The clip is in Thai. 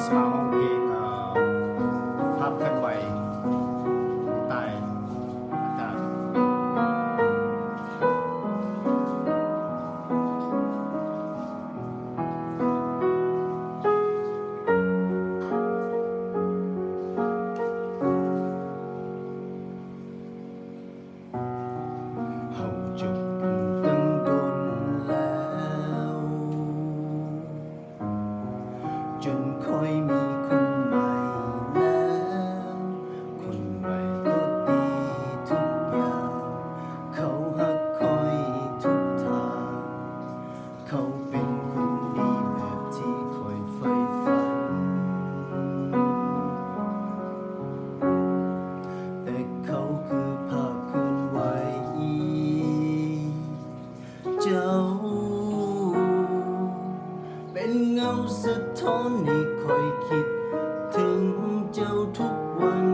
สมาห้องเพลงภาพเคลื่อนไหวใต้อากาศเฮาจบกันตั้งโดนแล้วจนค่อยมีคนใหม่แล้วคนใหม่ก็ดีทุกอย่างเขาฮักคอยทุกทางเขาเป็นคนดีแบบที่คอยใฝ่ฝันแต่เขาคือภาพเคลื่อนไหวเจ้าเป็นเงาสะท้อนให้คอยคิดถึงเจ้าทุกวัน